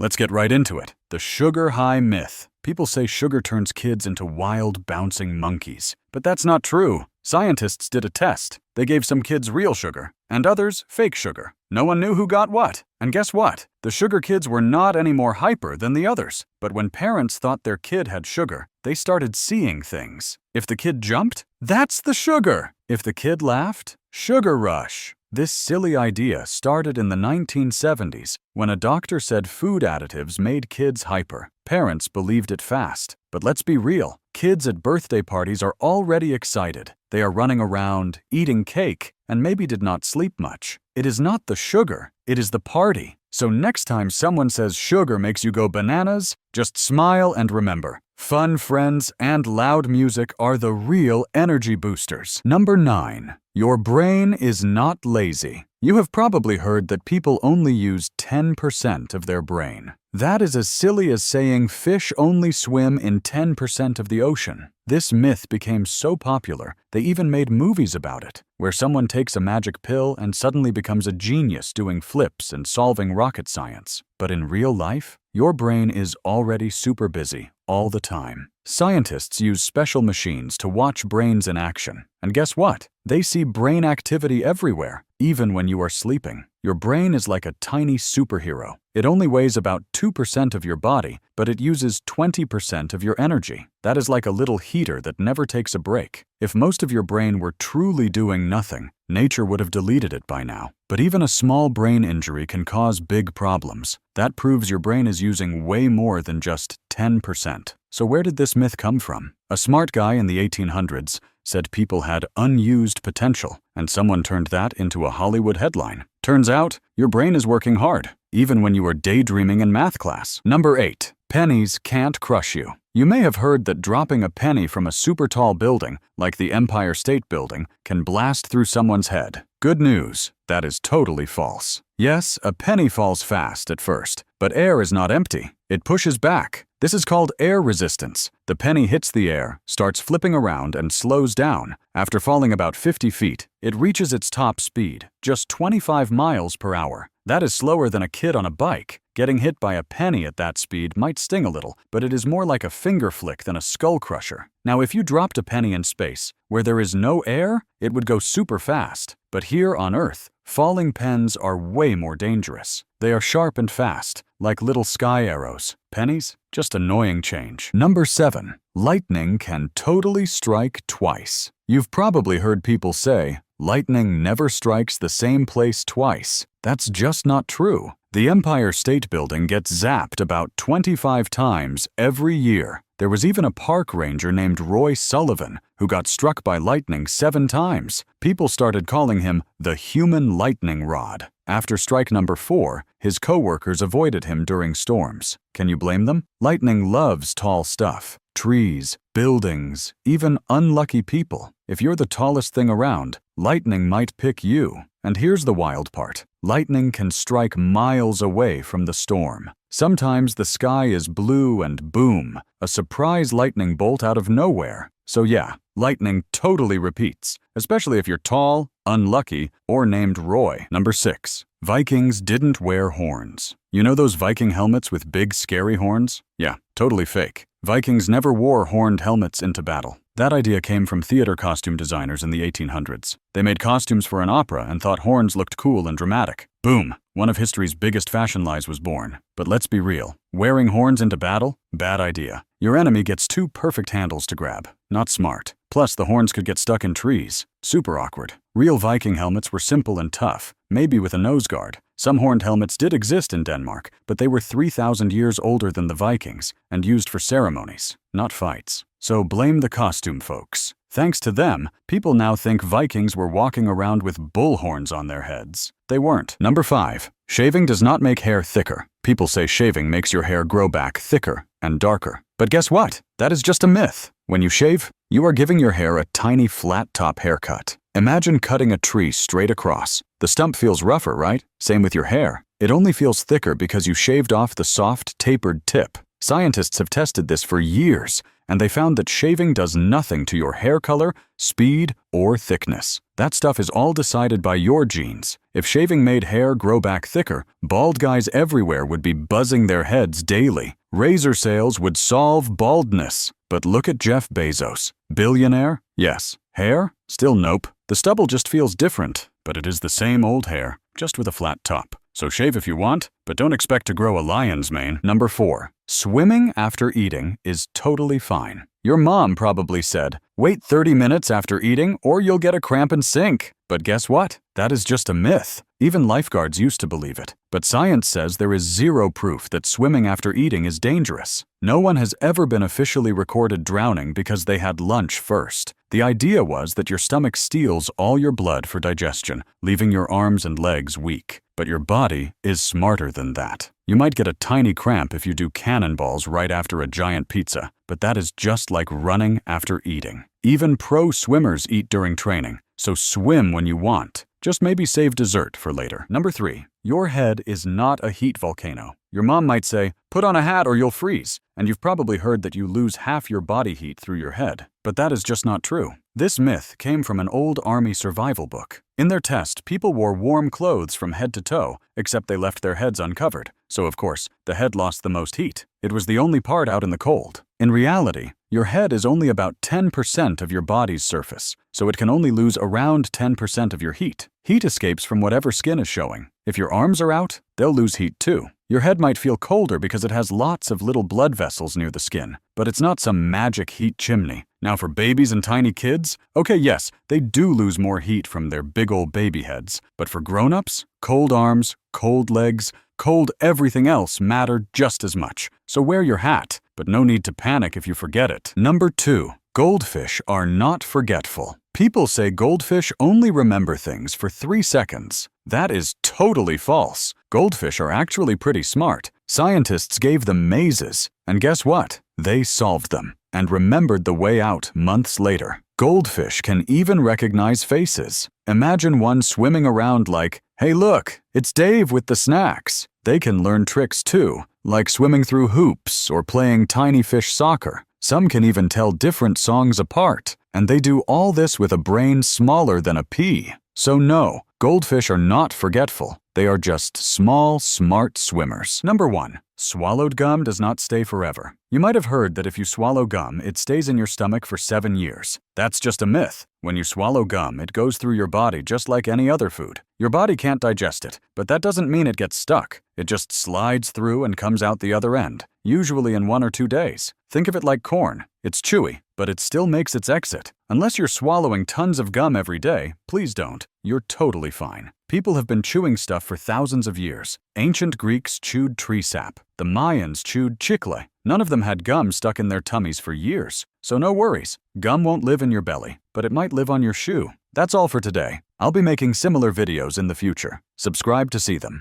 Let's get right into it. The sugar high myth. People say sugar turns kids into wild, bouncing monkeys. But that's not true. Scientists did a test. They gave some kids real sugar, and others fake sugar. No one knew who got what. And guess what? The sugar kids were not any more hyper than the others. But when parents thought their kid had sugar, they started seeing things. If the kid jumped, that's the sugar. If the kid laughed, sugar rush. This silly idea started in the 1970s when a doctor said food additives made kids hyper. Parents believed it fast. But let's be real, kids at birthday parties are already excited. They are running around, eating cake, and maybe did not sleep much. It is not the sugar, it is the party. So next time someone says sugar makes you go bananas, just smile and remember, fun friends and loud music are the real energy boosters. Number 9. Your brain is not lazy. You have probably heard that people only use 10% of their brain. That is as silly as saying fish only swim in 10% of the ocean. This myth became so popular, they even made movies about it, where someone takes a magic pill and suddenly becomes a genius doing flips and solving rocket science. But in real life, your brain is already super busy all the time. Scientists use special machines to watch brains in action. And guess what? They see brain activity everywhere, even when you are sleeping. Your brain is like a tiny superhero. It only weighs about 2% of your body, but it uses 20% of your energy. That is like a little heater that never takes a break. If most of your brain were truly doing nothing, nature would have deleted it by now. But even a small brain injury can cause big problems. That proves your brain is using way more than just 10%. So where did this myth come from? A smart guy in the 1800s said people had unused potential, and someone turned that into a Hollywood headline. Turns out, your brain is working hard, even when you are daydreaming in math class. Number 8. Pennies can't crush you. You may have heard that dropping a penny from a super tall building, like the Empire State Building, can blast through someone's head. Good news, that is totally false. Yes, a penny falls fast at first, but air is not empty. It pushes back. This is called air resistance. The penny hits the air, starts flipping around, and slows down. After falling about 50 feet, it reaches its top speed, just 25 miles per hour. That is slower than a kid on a bike. Getting hit by a penny at that speed might sting a little, but it is more like a finger flick than a skull crusher. Now, if you dropped a penny in space, where there is no air, it would go super fast. But here on Earth, falling pens are way more dangerous. They are sharp and fast, like little sky arrows. Pennies? Just annoying change. Number 7. Lightning can totally strike twice. You've probably heard people say, lightning never strikes the same place twice. That's just not true. The Empire State Building gets zapped about 25 times every year. There was even a park ranger named Roy Sullivan who got struck by lightning 7 times. People started calling him the human lightning rod. After strike number 4, his co-workers avoided him during storms. Can you blame them? Lightning loves tall stuff. Trees, buildings, even unlucky people. If you're the tallest thing around, lightning might pick you. And here's the wild part. Lightning can strike miles away from the storm. Sometimes the sky is blue and boom, a surprise lightning bolt out of nowhere. So yeah, lightning totally repeats, especially if you're tall, unlucky, or named Roy. Number 6. Vikings didn't wear horns. You know those Viking helmets with big scary horns? Yeah, totally fake. Vikings never wore horned helmets into battle. That idea came from theater costume designers in the 1800s. They made costumes for an opera and thought horns looked cool and dramatic. Boom! One of history's biggest fashion lies was born. But let's be real. Wearing horns into battle? Bad idea. Your enemy gets 2 perfect handles to grab. Not smart. Plus, the horns could get stuck in trees. Super awkward. Real Viking helmets were simple and tough, maybe with a nose guard. Some horned helmets did exist in Denmark, but they were 3,000 years older than the Vikings and used for ceremonies, not fights. So blame the costume folks. Thanks to them, people now think Vikings were walking around with bull horns on their heads. They weren't. Number 5. Shaving does not make hair thicker. People say shaving makes your hair grow back thicker and darker. But guess what? That is just a myth. When you shave, you are giving your hair a tiny flat top haircut. Imagine cutting a tree straight across. The stump feels rougher, right? Same with your hair. It only feels thicker because you shaved off the soft, tapered tip. Scientists have tested this for years, and they found that shaving does nothing to your hair color, speed, or thickness. That stuff is all decided by your genes. If shaving made hair grow back thicker, bald guys everywhere would be buzzing their heads daily. Razor sales would solve baldness. But look at Jeff Bezos. Billionaire? Yes. Hair? Still nope. The stubble just feels different, but it is the same old hair, just with a flat top. So shave if you want, but don't expect to grow a lion's mane. Number 4. Swimming after eating is totally fine. Your mom probably said, wait 30 minutes after eating or you'll get a cramp and sink. But guess what? That is just a myth. Even lifeguards used to believe it. But science says there is zero proof that swimming after eating is dangerous. No one has ever been officially recorded drowning because they had lunch first. The idea was that your stomach steals all your blood for digestion, leaving your arms and legs weak. But your body is smarter than that. You might get a tiny cramp if you do cannonballs right after a giant pizza, but that is just like running after eating. Even pro swimmers eat during training, so swim when you want. Just maybe save dessert for later. Number 3. Your head is not a heat volcano. Your mom might say, put on a hat or you'll freeze, and you've probably heard that you lose half your body heat through your head. But that is just not true. This myth came from an old army survival book. In their test, people wore warm clothes from head to toe, except they left their heads uncovered. So of course, the head lost the most heat. It was the only part out in the cold. In reality, your head is only about 10% of your body's surface, so it can only lose around 10% of your heat. Heat escapes from whatever skin is showing. If your arms are out, they'll lose heat too. Your head might feel colder because it has lots of little blood vessels near the skin, but it's not some magic heat chimney. Now for babies and tiny kids, okay, yes, they do lose more heat from their big old baby heads, but for grown-ups, cold arms, cold legs, cold everything else matter just as much. So wear your hat, but no need to panic if you forget it. Number 2. Goldfish are not forgetful. People say goldfish only remember things for 3 seconds. That is totally false. Goldfish are actually pretty smart. Scientists gave them mazes, and guess what? They solved them and remembered the way out months later. Goldfish can even recognize faces. Imagine one swimming around like, hey look, it's Dave with the snacks. They can learn tricks too, like swimming through hoops or playing tiny fish soccer. Some can even tell different songs apart, and they do all this with a brain smaller than a pea. So no, goldfish are not forgetful. They are just small, smart swimmers. Number 1. Swallowed gum does not stay forever. You might have heard that if you swallow gum, it stays in your stomach for 7 years. That's just a myth. When you swallow gum, it goes through your body just like any other food. Your body can't digest it, but that doesn't mean it gets stuck. It just slides through and comes out the other end, usually in 1 or 2 days. Think of it like corn. It's chewy, but it still makes its exit. Unless you're swallowing tons of gum every day, please don't. You're totally fine. People have been chewing stuff for thousands of years. Ancient Greeks chewed tree sap. The Mayans chewed chicle. None of them had gum stuck in their tummies for years. So no worries. Gum won't live in your belly, but it might live on your shoe. That's all for today. I'll be making similar videos in the future. Subscribe to see them.